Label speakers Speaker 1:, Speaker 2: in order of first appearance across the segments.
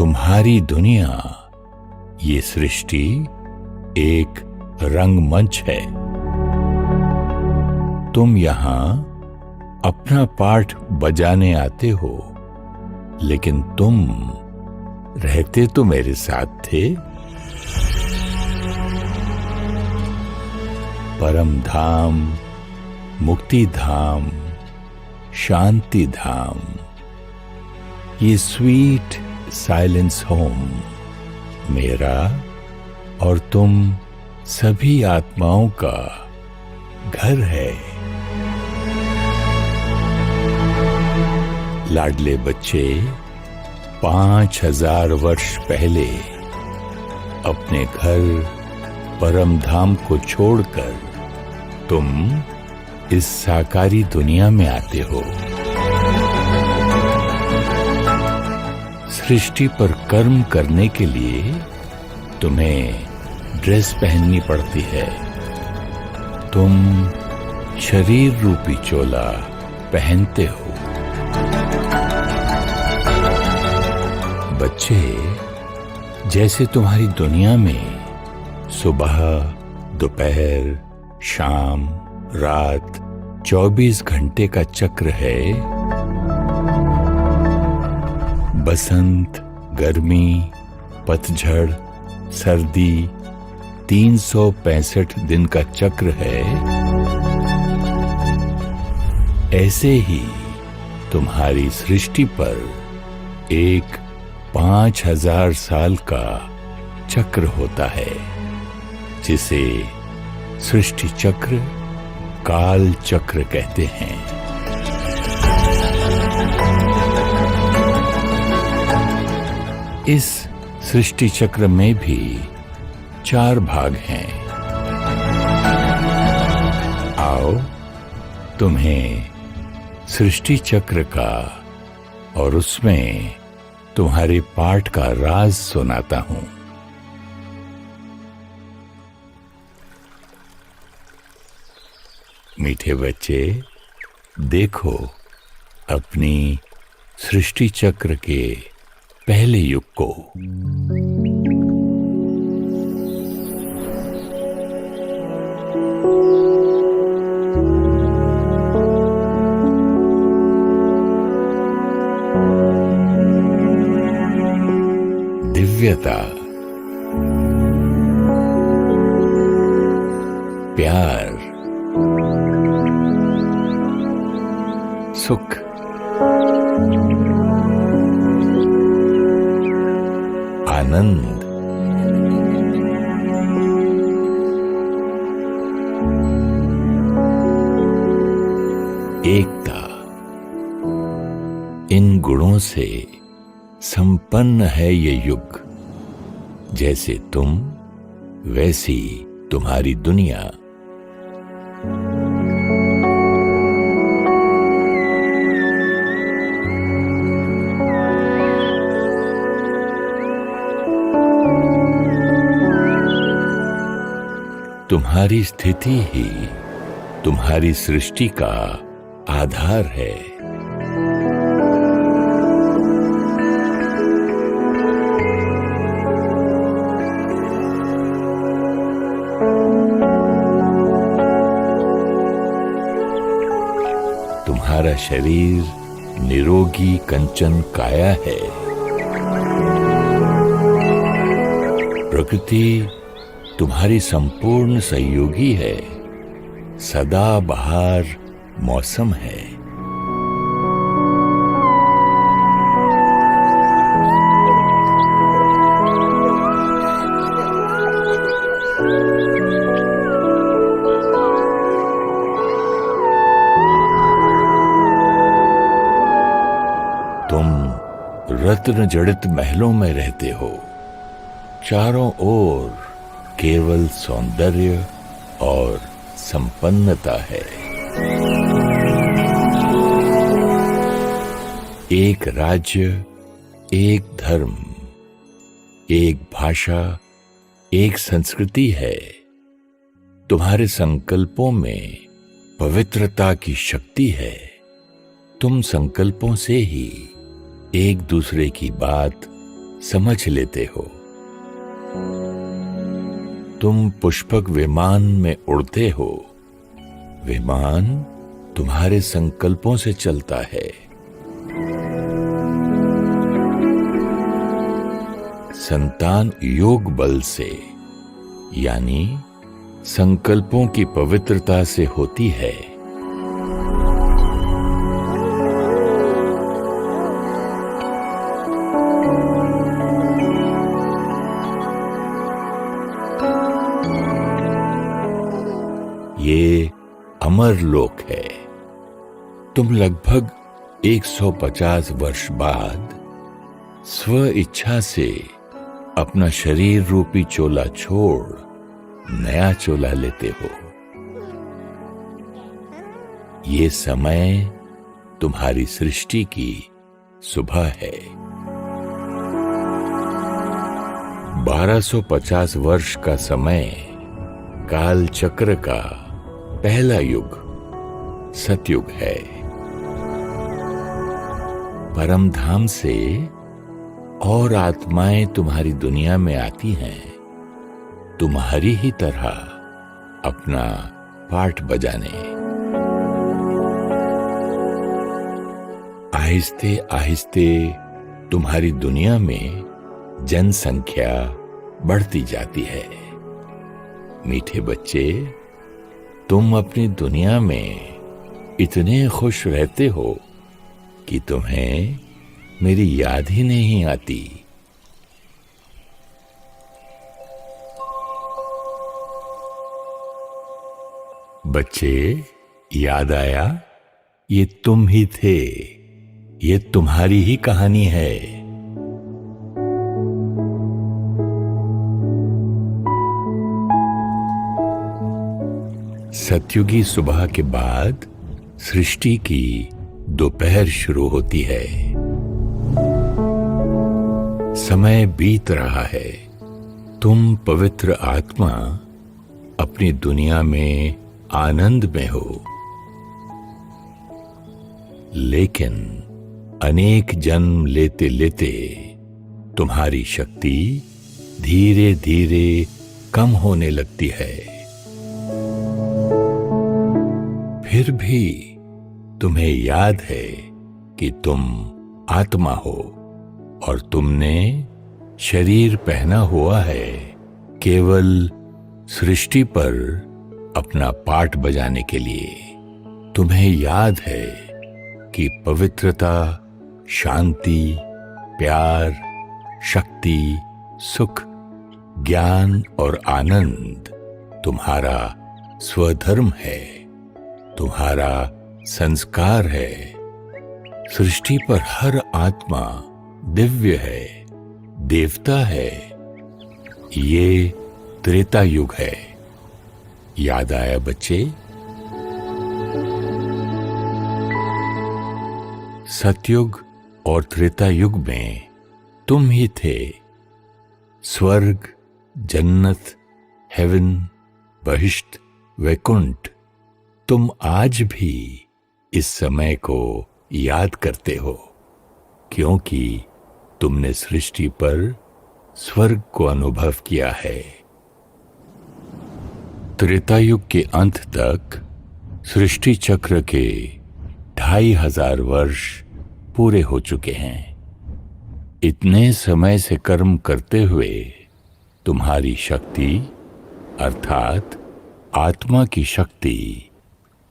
Speaker 1: तुम्हारी दुनिया, ये सृष्टि एक रंगमंच है। तुम यहां अपना पाठ बजाने आते हो, लेकिन तुम रहते तो मेरे साथ थे। परम धाम, मुक्ति धाम, शांति धाम, ये स्वीट साइलेंस होम मेरा और तुम सभी आत्माओं का घर है। लाडले बच्चे 5000 वर्ष पहले अपने घर परम धाम को छोड़कर तुम इस साकारी दुनिया में आते हो। सृष्टि पर कर्म करने के लिए तुम्हें ड्रेस पहननी पड़ती है। तुम शरीर रूपी चोला पहनते हो। बच्चे, जैसे तुम्हारी दुनिया में सुबह, दोपहर, शाम, रात 24 घंटे का चक्र है, बसंत, गर्मी, पतझड़, सर्दी 365 दिन का चक्र है, ऐसे ही तुम्हारी सृष्टि पर एक 5000 साल का चक्र होता है, जिसे सृष्टि चक्र, काल चक्र कहते हैं। इस सृष्टि चक्र में भी 4 भाग हैं। आओ तुम्हें सृष्टि चक्र का और उसमें तुम्हारे पाठ का राज सुनाता हूं। मीठे बच्चे, देखो अपनी सृष्टि चक्र के पहले युग को। दिव्यता, प्यार, सुख, आनंद, एकता, इन गुणों से संपन्न है ये युग। जैसे तुम, वैसी तुम्हारी दुनिया। तुम्हारी स्थिति ही तुम्हारी सृष्टि का आधार है। तुम्हारा शरीर निरोगी कंचन काया है। प्रकृति तुम्हारी संपूर्ण सहयोगी है। सदा बहार मौसम है। तुम रत्न जड़ित महलों में रहते हो। चारों ओर केवल सौंदर्य और संपन्नता है। एक राज्य, एक धर्म, एक भाषा, एक संस्कृति है। तुम्हारे संकल्पों में पवित्रता की शक्ति है। तुम संकल्पों से ही एक दूसरे की बात समझ लेते हो। तुम पुष्पक विमान में उड़ते हो। विमान तुम्हारे संकल्पों से चलता है। संतान योग बल से, यानी संकल्पों की पवित्रता से होती है। ये अमर लोक है। तुम लगभग 150 वर्ष बाद स्व इच्छा से अपना शरीर रूपी चोला छोड़ नया चोला लेते हो। ये समय तुम्हारी सृष्टि की सुबह है। 1250 वर्ष का समय काल चक्र का पहला युग सतयुग है। परम धाम से और आत्माएं तुम्हारी दुनिया में आती हैं, तुम्हारी ही तरह अपना पाठ बजाने। आहिस्ते आहिस्ते तुम्हारी दुनिया में जनसंख्या बढ़ती जाती है। मीठे बच्चे, तुम अपनी दुनिया में इतने खुश रहते हो कि तुम्हें मेरी याद ही नहीं आती। बच्चे, याद आया? ये तुम ही थे। ये तुम्हारी ही कहानी है। सतयुगी सुबह के बाद सृष्टि की दोपहर शुरू होती है। समय बीत रहा है। तुम पवित्र आत्मा अपनी दुनिया में आनंद में हो। लेकिन अनेक जन्म लेते लेते तुम्हारी शक्ति धीरे धीरे कम होने लगती है। फिर भी तुम्हें याद है कि तुम आत्मा हो और तुमने शरीर पहना हुआ है केवल सृष्टि पर अपना पाठ बजाने के लिए। तुम्हें याद है कि पवित्रता, शांति, प्यार, शक्ति, सुख, ज्ञान और आनंद तुम्हारा स्वधर्म है, तुम्हारा संस्कार है। सृष्टि पर हर आत्मा दिव्य है, देवता है। ये त्रेता युग है। याद आया बच्चे? सतयुग और त्रेता युग में तुम ही थे। स्वर्ग, जन्नत, हेवन, बहिश्त, वैकुंठ। तुम आज भी इस समय को याद करते हो, क्योंकि तुमने सृष्टि पर स्वर्ग को अनुभव किया है। त्रेतायुग के अंत तक सृष्टि चक्र के 2500 वर्ष पूरे हो चुके हैं। इतने समय से कर्म करते हुए तुम्हारी शक्ति अर्थात आत्मा की शक्ति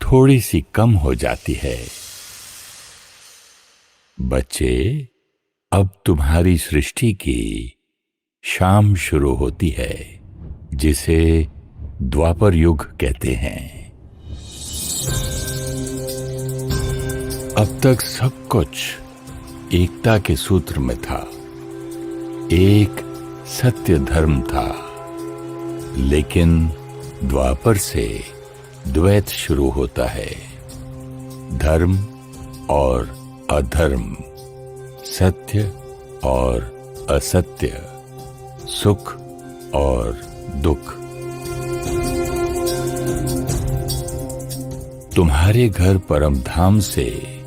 Speaker 1: थोड़ी सी कम हो जाती है। बच्चे, अब तुम्हारी सृष्टि की शाम शुरू होती है, जिसे द्वापर युग कहते हैं। अब तक सब कुछ एकता के सूत्र में था। एक सत्य धर्म था। लेकिन द्वापर से द्वैत शुरू होता है। धर्म और अधर्म, सत्य और असत्य, सुख और दुख। तुम्हारे घर परमधाम से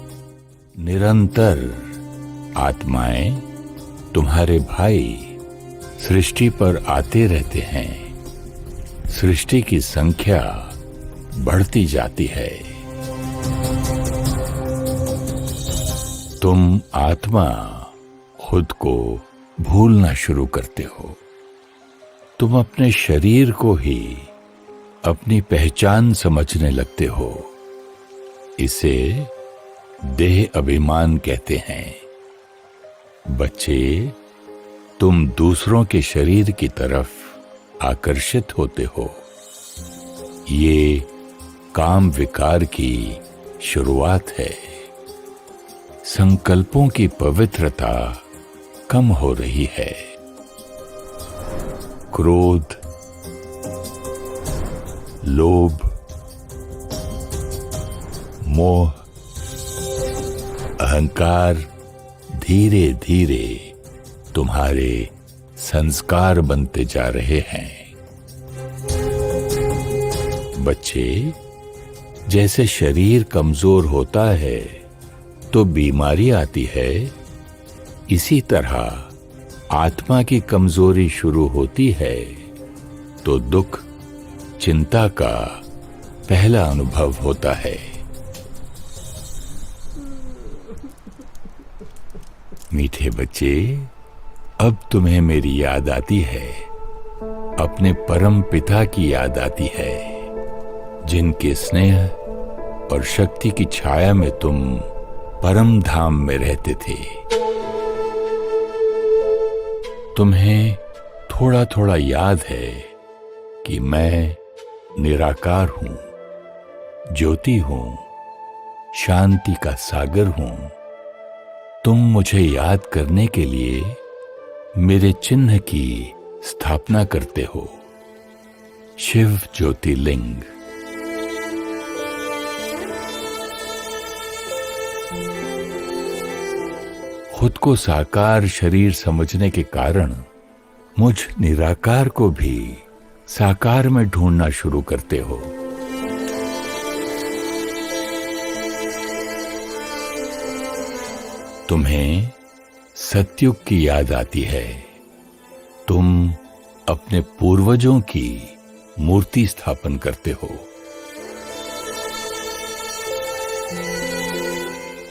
Speaker 1: निरंतर आत्माएं तुम्हारे भाई सृष्टि पर आते रहते हैं। सृष्टि की संख्या बढ़ती जाती है। तुम आत्मा खुद को भूलना शुरू करते हो। तुम अपने शरीर को ही अपनी पहचान समझने लगते हो। इसे देह अभिमान कहते हैं। बच्चे, तुम दूसरों के शरीर की तरफ आकर्षित होते हो। ये काम विकार की शुरुआत है। संकल्पों की पवित्रता कम हो रही है। क्रोध, लोभ, मोह, अहंकार धीरे धीरे तुम्हारे संस्कार बनते जा रहे हैं। बच्चे, जैसे शरीर कमजोर होता है तो बीमारी आती है, इसी तरह आत्मा की कमजोरी शुरू होती है तो दुख, चिंता का पहला अनुभव होता है। मीठे बच्चे, अब तुम्हें मेरी याद आती है। अपने परम पिता की याद आती है, जिनके स्नेह और शक्ति की छाया में तुम परम धाम में रहते थे। तुम्हें थोड़ा थोड़ा याद है कि मैं निराकार हूं, ज्योति हूं, शांति का सागर हूं। तुम मुझे याद करने के लिए मेरे चिन्ह की स्थापना करते हो, शिव ज्योतिर्लिंग। खुद को साकार शरीर समझने के कारण मुझ निराकार को भी साकार में ढूंढना शुरू करते हो। तुम्हें सतयुग की याद आती है। तुम अपने पूर्वजों की मूर्ति स्थापन करते हो।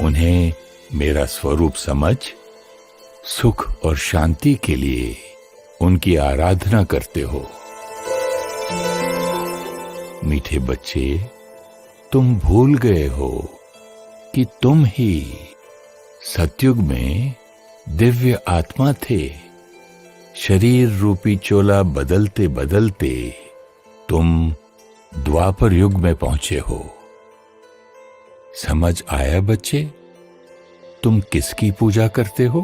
Speaker 1: उन्हें मेरा स्वरूप समझ सुख और शांति के लिए उनकी आराधना करते हो। मीठे बच्चे, तुम भूल गए हो कि तुम ही सतयुग में दिव्य आत्मा थे। शरीर रूपी चोला बदलते बदलते तुम द्वापर युग में पहुंचे हो। समझ आया बच्चे, तुम किसकी पूजा करते हो?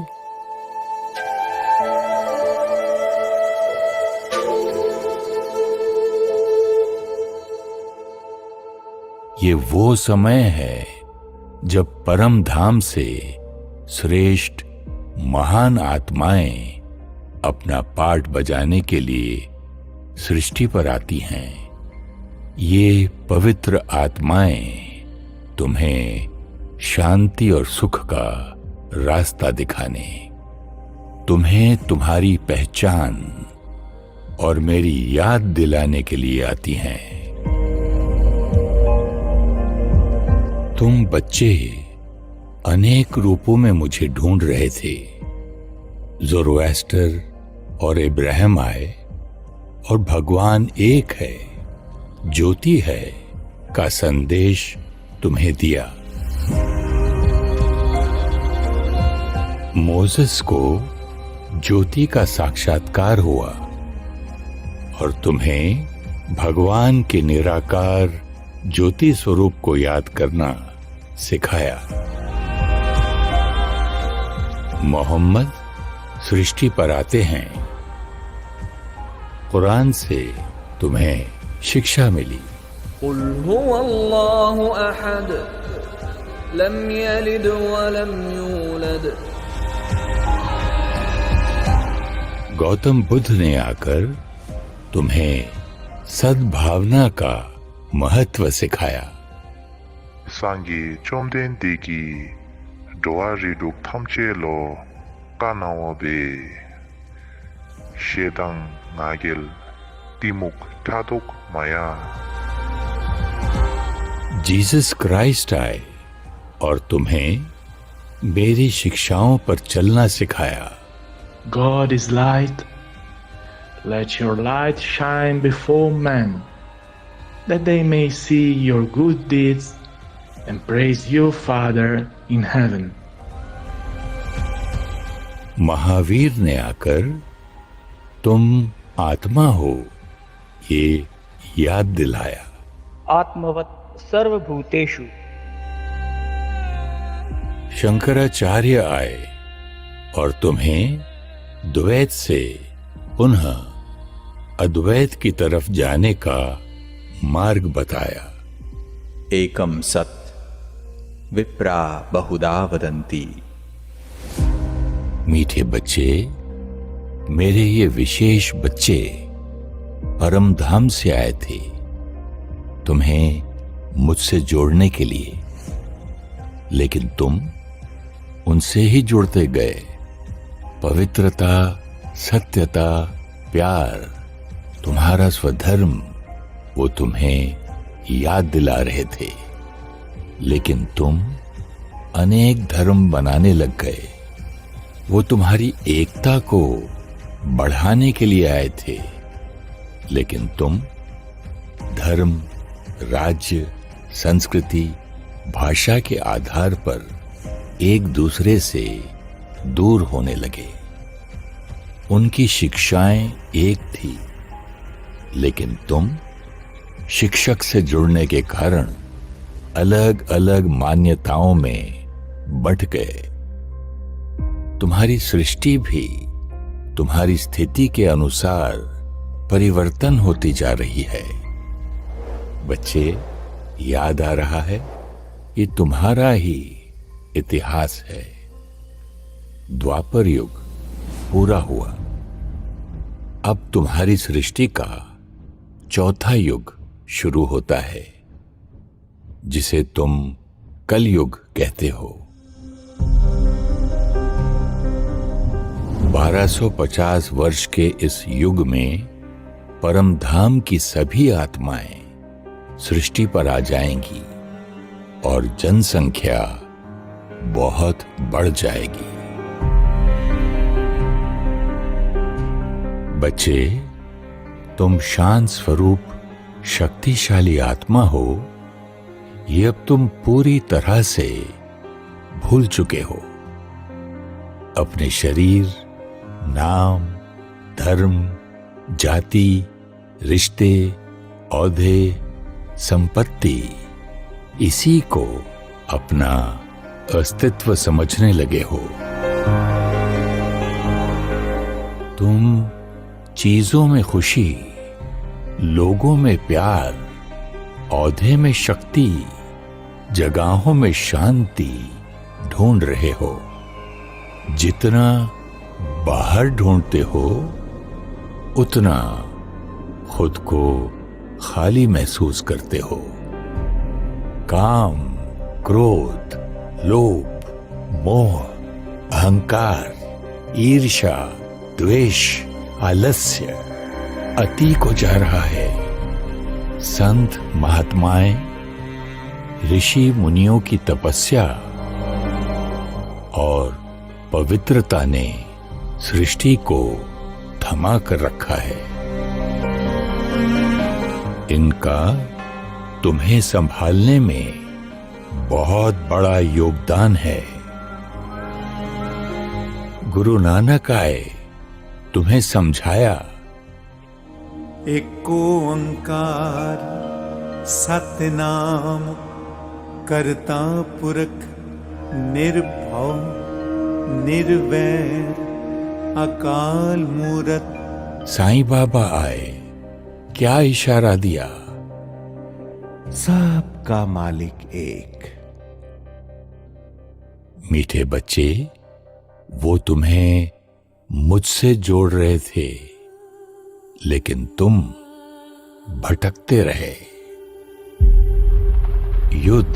Speaker 1: ये वो समय है जब परम धाम से श्रेष्ठ महान आत्माएं अपना पाठ बजाने के लिए सृष्टि पर आती हैं। ये पवित्र आत्माएं तुम्हें शांति और सुख का रास्ता दिखाने, तुम्हें तुम्हारी पहचान और मेरी याद दिलाने के लिए आती हैं। तुम बच्चे अनेक रूपों में मुझे ढूंढ रहे थे। ज़ोरोएस्टर और इब्राहिम आए और भगवान एक है, ज्योति है का संदेश तुम्हें दिया। मोसेस को ज्योति का साक्षात्कार हुआ और तुम्हें भगवान के निराकार ज्योति स्वरूप को याद करना सिखाया। मोहम्मद सृष्टि पर आते हैं। कुरान से तुम्हें शिक्षा मिली।
Speaker 2: कुल हुवल्लाहु अहद, लम यलिद वलम यूलद।
Speaker 1: गौतम बुद्ध ने आकर तुम्हें सद्भावना का महत्व सिखाया।
Speaker 3: 상기 좀된 디기 도아리룩 탐체로 까나와베 शेदांग नागिल तिमुक ठादुक माया।
Speaker 1: जीसस क्राइस्ट आए और तुम्हें मेरी शिक्षाओं पर चलना सिखाया।
Speaker 4: God is light. Let your light shine before men, that they may see your good deeds and praise you, Father in heaven.
Speaker 1: Mahavir ने आकर तुम आत्मा हो ये याद दिलाया।
Speaker 5: आत्मवत् सर्वभूतेषु।
Speaker 1: शंकराचार्य आए और तुम्हें द्वैत से पुनः अद्वैत की तरफ जाने का मार्ग बताया।
Speaker 6: एकम सत विप्रा बहुधा वदन्ति।
Speaker 1: मीठे बच्चे, मेरे ये विशेष बच्चे परम धाम से आए थे तुम्हें मुझसे जोड़ने के लिए, लेकिन तुम उनसे ही जुड़ते गए। पवित्रता, सत्यता, प्यार, तुम्हारा स्वधर्म वो तुम्हें याद दिला रहे थे, लेकिन तुम अनेक धर्म बनाने लग गए। वो तुम्हारी एकता को बढ़ाने के लिए आए थे, लेकिन तुम धर्म, राज्य, संस्कृति, भाषा के आधार पर एक दूसरे से दूर होने लगे। उनकी शिक्षाएं एक थी, लेकिन तुम शिक्षक से जुड़ने के कारण अलग अलग मान्यताओं में बंट गए। तुम्हारी सृष्टि भी तुम्हारी स्थिति के अनुसार परिवर्तन होती जा रही है। बच्चे, याद आ रहा है, ये तुम्हारा ही इतिहास है। द्वापर युग पूरा हुआ, अब तुम्हारी सृष्टि का चौथा युग शुरू होता है, जिसे तुम कलयुग कहते हो। 1250 वर्ष के इस युग में परम धाम की सभी आत्माएं सृष्टि पर आ जाएंगी और जनसंख्या बहुत बढ़ जाएगी। बच्चे, तुम शांत स्वरूप शक्तिशाली आत्मा हो, ये अब तुम पूरी तरह से भूल चुके हो। अपने शरीर, नाम, धर्म, जाति, रिश्ते, औहदे, संपत्ति, इसी को अपना अस्तित्व समझने लगे हो। तुम चीजों में खुशी, लोगों में प्यार, औहदे में शक्ति, जगहों में शांति ढूंढ रहे हो। जितना बाहर ढूंढते हो, उतना खुद को खाली महसूस करते हो। काम, क्रोध, लोभ, मोह, अहंकार, ईर्ष्या, द्वेष, आलस्य अति को जा रहा है। संत महात्माएं, ऋषि मुनियों की तपस्या और पवित्रता ने सृष्टि को थमा कर रखा है। इनका तुम्हें संभालने में बहुत बड़ा योगदान है। गुरु नानक आए, तुम्हें समझाया।
Speaker 7: एको ओंकार सतनाम करता पुरख निर्भव निर्वैर अकाल मूरत।
Speaker 1: साईं बाबा आए, क्या इशारा दिया?
Speaker 7: सबका मालिक एक।
Speaker 1: मीठे बच्चे, वो तुम्हें मुझसे जोड़ रहे थे, लेकिन तुम भटकते रहे। युद्ध,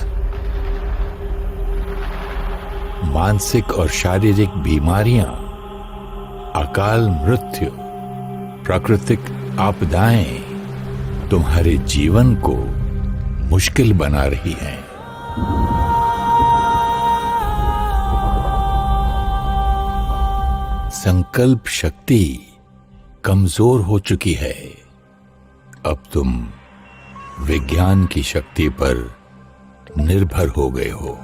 Speaker 1: मानसिक और शारीरिक बीमारियां अकाल मृत्यु, प्राकृतिक आपदाएं तुम्हारे जीवन को मुश्किल बना रही हैं। संकल्प शक्ति कमजोर हो चुकी है। अब तुम विज्ञान की शक्ति पर निर्भर हो गए हो।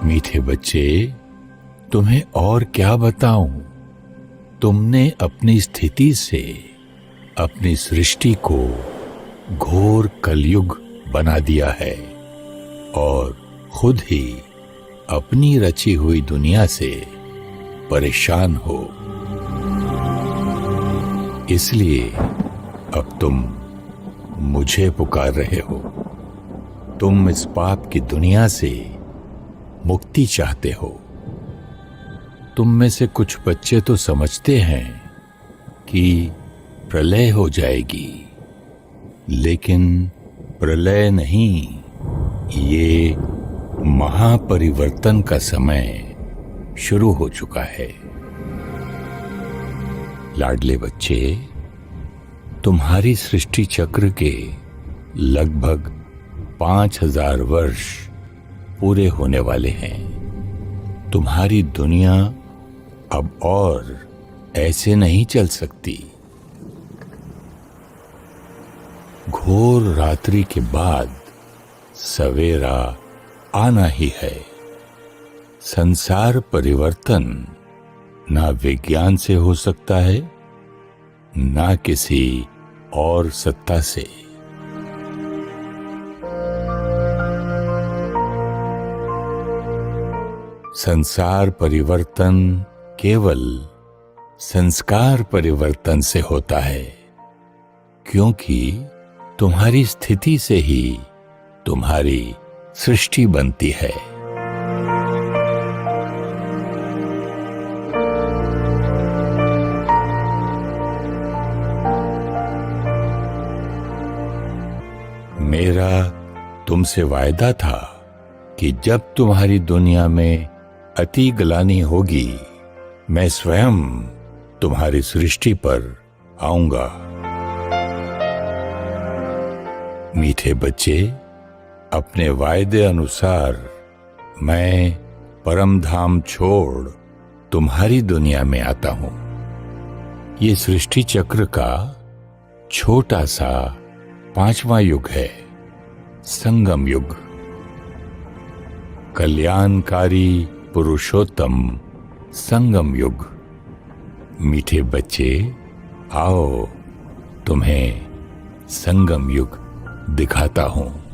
Speaker 1: मीठे बच्चे, तुम्हें और क्या बताऊं? तुमने अपनी स्थिति से अपनी सृष्टि को घोर कलयुग बना दिया है और खुद ही अपनी रची हुई दुनिया से परेशान हो। इसलिए अब तुम मुझे पुकार रहे हो। तुम इस पाप की दुनिया से मुक्ति चाहते हो। तुम में से कुछ बच्चे तो समझते हैं कि प्रलय हो जाएगी, लेकिन प्रलय नहीं, ये महापरिवर्तन का समय शुरू हो चुका है। लाडले बच्चे, तुम्हारी सृष्टि चक्र के लगभग 5000 वर्ष पूरे होने वाले हैं। तुम्हारी दुनिया अब और ऐसे नहीं चल सकती। घोर रात्रि के बाद सवेरा आना ही है। संसार परिवर्तन ना विज्ञान से हो सकता है, ना किसी और सत्ता से। संसार परिवर्तन केवल संस्कार परिवर्तन से होता है, क्योंकि तुम्हारी स्थिति से ही तुम्हारी सृष्टि बनती है। मेरा तुमसे वायदा था कि जब तुम्हारी दुनिया में अति ग्लानि होगी, मैं स्वयं तुम्हारी सृष्टि पर आऊंगा। मीठे बच्चे, अपने वायदे अनुसार मैं परम धाम छोड़ तुम्हारी दुनिया में आता हूं। ये सृष्टि चक्र का छोटा सा 5वां युग है, संगम युग। कल्याणकारी पुरुषोत्तम संगम युग। मीठे बच्चे, आओ तुम्हें संगम युग दिखाता हूं।